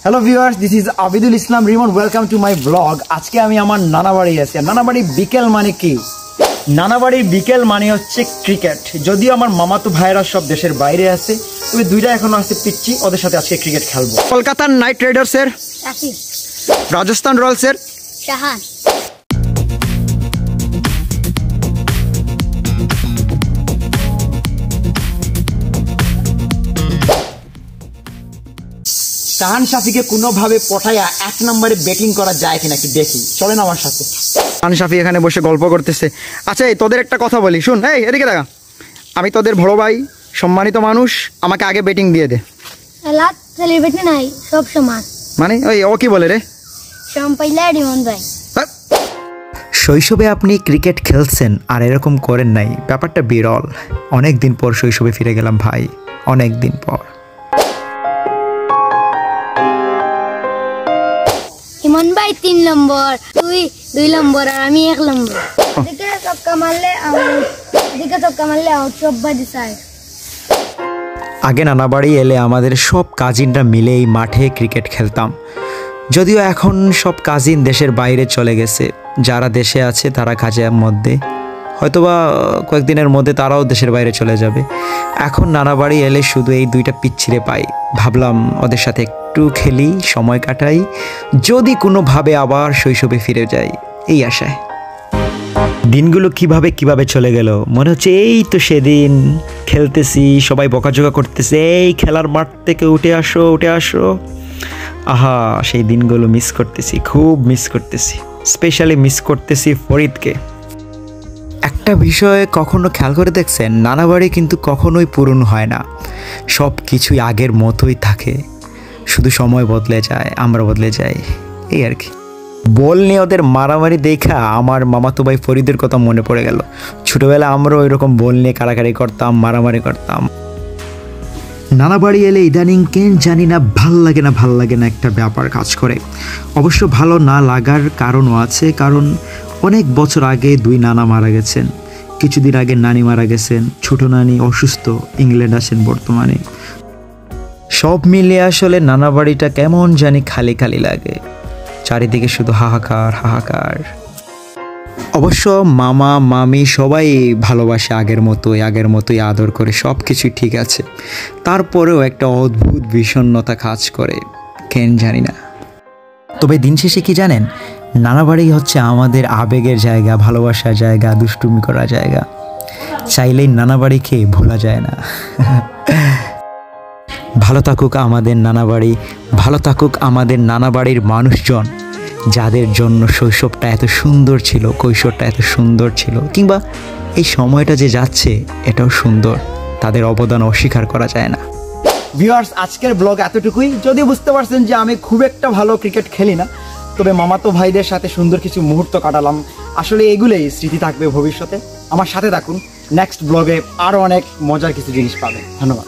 Hello viewers, this is Abidul Islam Rimon. Welcome to my vlog. আজকে আমি আমার নানাবাড়ি আছি। নানাবাড়ি বিকেল মানে কি? নানাবাড়ির বিকেল মানে হচ্ছে ক্রিকেট। যদিও আমার মামাতো ভাইরা সব দেশের বাইরে আছে, তবে দুইটা এখনো আছে পিচ্চি, ওদের সাথে আজকে ক্রিকেট খেলবো। কলকাতার নাইট রাইডার্সের রাশিদ, রাজস্থান রয়্যালসের শাহান। শাহান শাফিকে কোনোভাবে পটাইয়া এক নম্বরে ব্যাটিং করা যায় কিনা কি দেখি, চলেন আমার সাথে। শাহান শাফি এখানে বসে গল্প করতেছে। আচ্ছা এই তোদের একটা কথা বলি, শুন। এই এদিকে দেখা, আমি তোদের বড় ভাই, সম্মানিত মানুষ, আমাকে আগে ব্যাটিং দিয়ে দে। সেলিব্রিটি নাই, সব সমান। মানে ওই ও কি বলে রে, সম্পাইলা রিমন ভাই। শৈশবে আপনি ক্রিকেট খেলছেন আর এরকম করেন নাই, ব্যাপারটা বিরল। অনেক দিন পর শৈশবে ফিরে গেলাম ভাই, অনেক দিন পর। ইমন ভাই 3 নম্বর, তুই 2 নম্বর আর আমি 1 নম্বর। এদিকে ছক্কা মারলে আউট, সব বাই ডিসাইড। আগে নানাবাড়ি এলে আমাদের সব কাজিনরা মিলে এই মাঠে ক্রিকেট খেলতাম। যদিও এখন সব কাজিন দেশের বাইরে চলে গেছে, যারা দেশে আছে তারা কাজের মধ্যে, হয়তোবা কয়েকদিনের মধ্যে তারাও দেশের বাইরে চলে যাবে। এখন নানাবাড়ি এলে শুধু এই দুইটা পিচ্ছিরে পাই। ভাবলাম ওদের সাথে একটু খেলি, সময় কাটাই, যদি কোনোভাবে আবার শৈশবে ফিরে যাই, এই আশায়। দিনগুলো কিভাবে চলে গেল, মনে হচ্ছে এই তো সেদিন খেলতেছি, সবাই বকাঝকা করতেছে, এই খেলার মাঠ থেকে উঠে আসো। আহা, সেই দিনগুলো মিস করতেছি, খুব মিস করতেছি। স্পেশালি মিস করতেছি ফরিদকে। একটা বিষয়ে কখনো খেয়াল করে দেখছেন, নানাবাড়ি কিন্তু কখনোই পূরণ হয় না, সব কিছুই আগের মতোই থাকে, শুধু সময় বদলে যায়, আমরা বদলে যাই, এই আর কি। বল নিয়ে ওদের মারামারি দেখা আমার মামাতো ভাই ফরিদের কথা মনে পড়ে গেল। ছোটোবেলা আমরাও ওইরকম বল নিয়ে কাড়াকাড়ি করতাম, মারামারি করতাম। নানাবাড়ি এলে ইদানিং কেন জানি না ভাল লাগে না একটা ব্যাপার কাজ করে। অবশ্য ভালো না লাগার কারণও আছে, কারণ অনেক বছর আগে 2 নানা মারা গেছেন, কিছুদিন আগে নানি মারা গেছেন, ছোট নানি অসুস্থ, ইংল্যান্ড আছেন বর্তমানে। সব মিলিয়ে আসলে নানাবাড়িটা কেমন জানি খালি লাগে, চারিদিকে শুধু হাহাকার। অবশ্য মামা মামি সবাই ভালোবাসে আগের মতোই আদর করে, সব কিছুই ঠিক আছে। তারপরেও একটা অদ্ভুত বিষণ্ণতা কাজ করে, কেন জানি না। তবে দিন শেষে কি জানেন, নানাবাড়ি হচ্ছে আমাদের আবেগের জায়গা, ভালোবাসার জায়গা, দুষ্টুমি করার জায়গা। চাইলেই নানাবাড়িকে ভোলা যায় না। ভালো থাকুক আমাদের নানাবাড়ি, ভালো থাকুক আমাদের নানাবাড়ির মানুষজন, যাদের জন্য শৈশবটা এত সুন্দর ছিল, কৈশোরটা এত সুন্দর ছিল, কিংবা এই সময়টা যে যাচ্ছে এটাও সুন্দর, তাদের অবদান অস্বীকার করা যায় না। ভিউয়ার্স, আজকের ব্লগ এতটুকুই। যদি বুঝতে পারছেন যে আমি খুব একটা ভালো ক্রিকেট খেলি না, তবে মামাতো ভাইদের সাথে সুন্দর কিছু মুহূর্ত কাটালাম, আসলে এগুলোই স্মৃতি থাকবে ভবিষ্যতে। আমার সাথে থাকুন, নেক্সট ব্লগে আরও অনেক মজার কিছু জিনিস পাবেন। ধন্যবাদ।